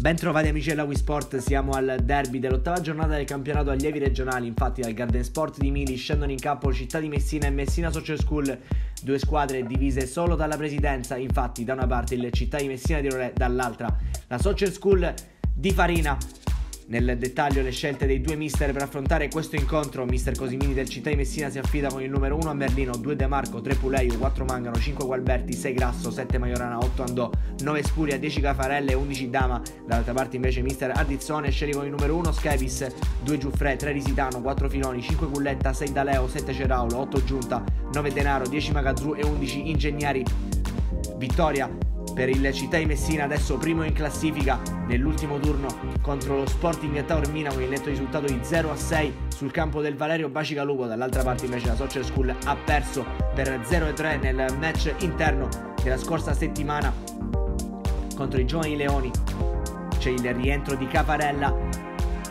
Bentrovati amici della Wii Sport, siamo al derby dell'ottava giornata del campionato allievi regionali. Infatti dal Garden Sport di Mili scendono in campo Città di Messina e Messina Social School, due squadre divise solo dalla presidenza. Infatti da una parte il Città di Messina di Rolè, dall'altra la Social School di Farina. Nel dettaglio le scelte dei due mister per affrontare questo incontro: mister Cosimini del Città di Messina si affida con il numero 1 a Merlino, 2 De Marco, 3 Puleio, 4 Mangano, 5 Gualberti, 6 Grasso, 7 Majorana, 8 Andò, 9 Spuria, 10 Cafarelle e 11 Dama. Dall'altra parte invece mister Addizzone sceglie con il numero 1 Schevis, 2 Giuffre, 3 Risitano, 4 Filoni, 5 Culletta, 6 Daleo, 7 Ceraulo, 8 Giunta, 9 Denaro, 10 Magazzù e 11 Ingegneri. Vittoria per il Città di Messina, adesso primo in classifica nell'ultimo turno contro lo Sporting Taormina con il netto risultato di 0-6 sul campo del Valerio Bacigalupo. Dall'altra parte invece la Social School ha perso per 0-3 nel match interno della scorsa settimana contro i Giovani Leoni. C'è il rientro di Caparella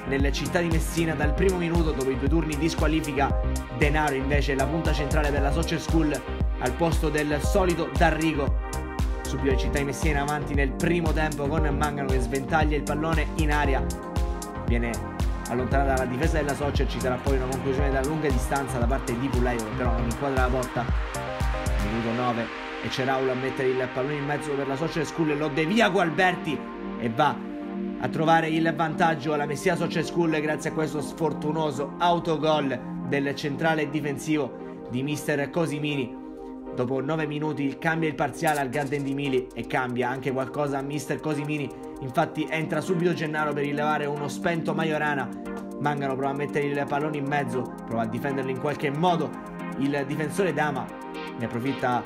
nel Città di Messina dal primo minuto dopo i 2 turni di squalifica. Denaro invece la punta centrale per la Social School al posto del solito D'Arrigo. Subito il Città di Messina in avanti nel primo tempo con Mangano che sventaglia il pallone in aria, viene allontanata dalla difesa della Social. Ci sarà poi una conclusione da lunga distanza da parte di Puleio che però non inquadra la porta. Minuto 9 e c'è Raulo a mettere il pallone in mezzo per la Social School e lo devia Gualberti e va a trovare il vantaggio alla Messina Social School grazie a questo sfortunoso autogol del centrale difensivo di mister Cosimini. Dopo 9 minuti cambia il parziale al Garden di Mili e cambia anche qualcosa a mister Cosimini. Infatti entra subito Gennaro per rilevare uno spento Majorana. Mangano prova a mettere il pallone in mezzo, prova a difenderlo in qualche modo il difensore Dama, ne approfitta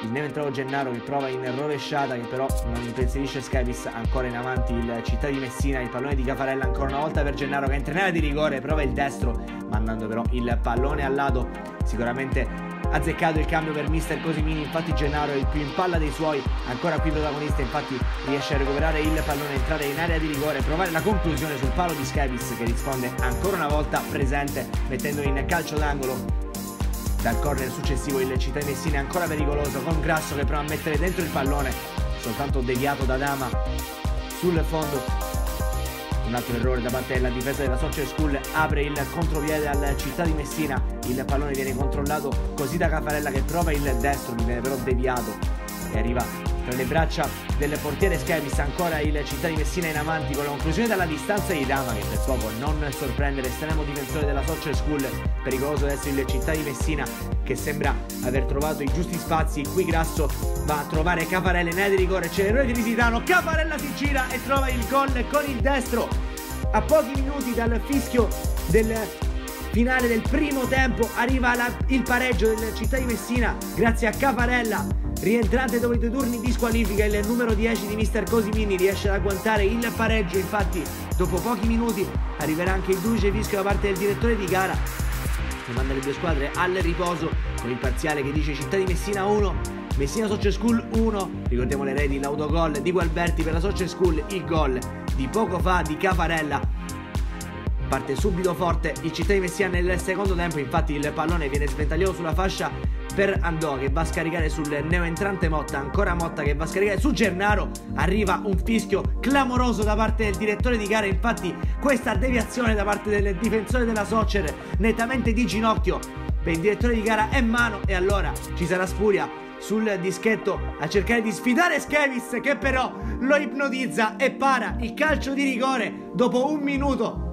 il neoentrato Gennaro che prova in rovesciata che però non impensierisce Schevis. Ancora in avanti il Città di Messina, il pallone di Cafarella ancora una volta per Gennaro che entra in area di rigore, prova il destro mandando però il pallone al lato. Sicuramente azzeccato il cambio per mister Cosimini, infatti Gennaro è il più in palla dei suoi, ancora qui protagonista, infatti riesce a recuperare il pallone, entrare in area di rigore, provare la conclusione sul palo di Schevis che risponde ancora una volta presente mettendo in calcio d'angolo. Dal corner successivo il Città di Messina è ancora pericoloso con Grasso che prova a mettere dentro il pallone, soltanto deviato da Dama sul fondo. Un altro errore da parte della difesa della Social School apre il contropiede al Città di Messina, il pallone viene controllato così da Cafarella che prova il destro, viene però deviato e arriva tra le braccia del portiere Schevis. Ancora il Città di Messina in avanti con la conclusione dalla distanza di Dama che per poco non sorprende l'estremo difensore della Social School. Pericoloso adesso il Città di Messina che sembra aver trovato i giusti spazi. Qui Grasso va a trovare Cafarella in area di rigore, c'è l'errore di Risitano, Cafarella si gira e trova il gol con il destro. A pochi minuti dal fischio del finale del primo tempo arriva il pareggio del Città di Messina grazie a Cafarella, rientrante dopo i 2 turni di squalifica. Il numero 10 di mister Cosimini riesce ad agguantare il pareggio, infatti dopo pochi minuti arriverà anche il duplice fischio da parte del direttore di gara che manda le due squadre al riposo con il parziale che dice Città di Messina 1 Messina Social School 1. Ricordiamo le reti, l'autogol di Gualberti per la Social School, il gol di poco fa di Cafarella. Parte subito forte il Città di Messina nel secondo tempo, infatti il pallone viene sventagliato sulla fascia per Andò che va a scaricare sul neoentrante Motta, ancora Motta che va a scaricare su Gennaro. Arriva un fischio clamoroso da parte del direttore di gara, infatti questa deviazione da parte del difensore della Social nettamente di ginocchio per il direttore di gara è mano e allora ci sarà Spuria sul dischetto a cercare di sfidare Schevis che però lo ipnotizza e para il calcio di rigore dopo 1 minuto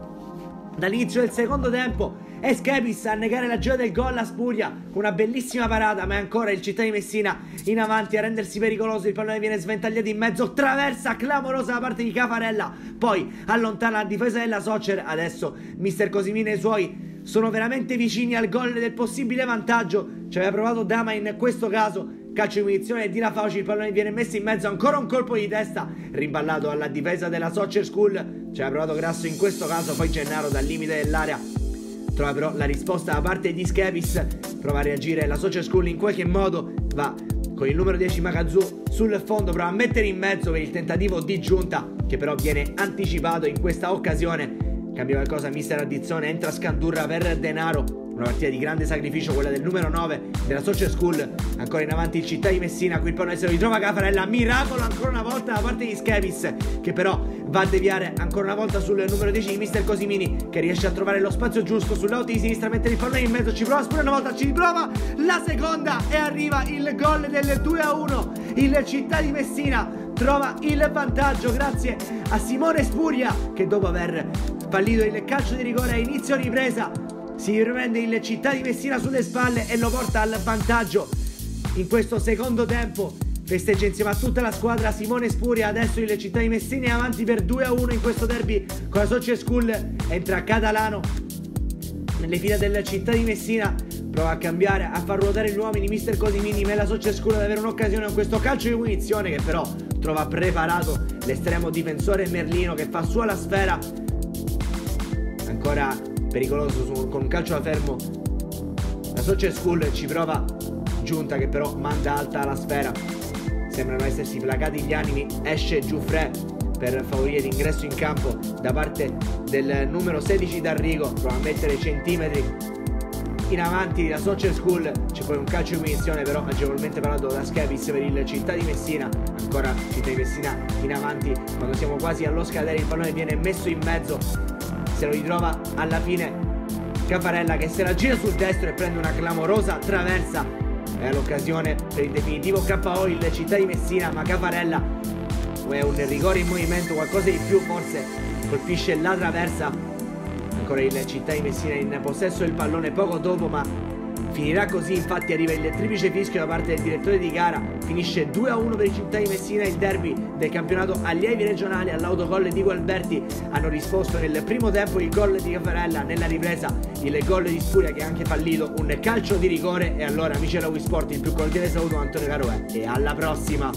dall'inizio del secondo tempo. E Schevis a negare la gioia del gol a Spuria con una bellissima parata, ma è ancora il Città di Messina in avanti a rendersi pericoloso. Il pallone viene sventagliato in mezzo, traversa clamorosa da parte di Cafarella, poi allontana la difesa della Social. Adesso mister Cosimini e i suoi sono veramente vicini al gol del possibile vantaggio. Ci aveva provato Dama in questo caso, calcio di punizione di La Fauci, il pallone viene messo in mezzo, ancora un colpo di testa rimballato alla difesa della Social School. Ci aveva provato Grasso in questo caso, poi Gennaro dal limite dell'area trova però la risposta da parte di Schevis, prova a reagire la Social School in qualche modo, va con il numero 10 Magazzù sul fondo, prova a mettere in mezzo per il tentativo di Giunta che però viene anticipato in questa occasione. Cambia qualcosa mister Addizzone, entra Scandurra per Denaro una partita di grande sacrificio, quella del numero 9 della Social School. Ancora in avanti il Città di Messina, qui il pallone se lo ritrova Caffarella, miracolo ancora una volta da parte di Schevis, che però va a deviare ancora una volta sul numero 10 di Mister Cosimini, che riesce a trovare lo spazio giusto sul lato di sinistra, mette il pallone in mezzo, ci prova ancora una volta, ci riprova la seconda e arriva il gol del 2-1. Il Città di Messina trova il vantaggio grazie a Simone Spuria, che dopo aver fallito il calcio di rigore a inizio ripresa si riprende il Città di Messina sulle spalle e lo porta al vantaggio in questo secondo tempo. Festeggia insieme a tutta la squadra Simone Spuria. Adesso il Città di Messina è avanti per 2-1 in questo derby con la Social School. Entra Catalano nelle file del Città di Messina, prova a cambiare, a far ruotare gli uomini Mister Cosimini, ma è la Social School ad avere un'occasione con questo calcio di punizione che però trova preparato l'estremo difensore Merlino, che fa sua la sfera. Ancora pericoloso con un calcio da fermo la Social School, ci prova Giunta che però manda alta la sfera. Sembrano essersi placati gli animi, esce Giuffre per favorire l'ingresso in campo da parte del numero 16 D'Arrigo, prova a mettere centimetri in avanti la Social School. C'è poi un calcio di punizione però agevolmente parato da Schevis per il Città di Messina. Ancora Città di Messina in avanti, quando siamo quasi allo scadere il pallone viene messo in mezzo, se lo ritrova alla fine Caffarella, che se la gira sul destro e prende una clamorosa traversa. È l'occasione per il definitivo KO il Città di Messina, ma Caffarella è un rigore in movimento, qualcosa di più, forse colpisce la traversa. Ancora il Città di Messina in possesso del pallone poco dopo, ma finirà così. Infatti arriva il triplice fischio da parte del direttore di gara, finisce 2-1 per il Città di Messina. Il derby del campionato allievi regionali. All'autogol di Gualberti hanno risposto nel primo tempo il gol di Caffarella, nella ripresa il gol di Spuria che ha anche fallito un calcio di rigore. E allora amici della Wii Sport, il più cordiale saluto Antonio Caroè e alla prossima.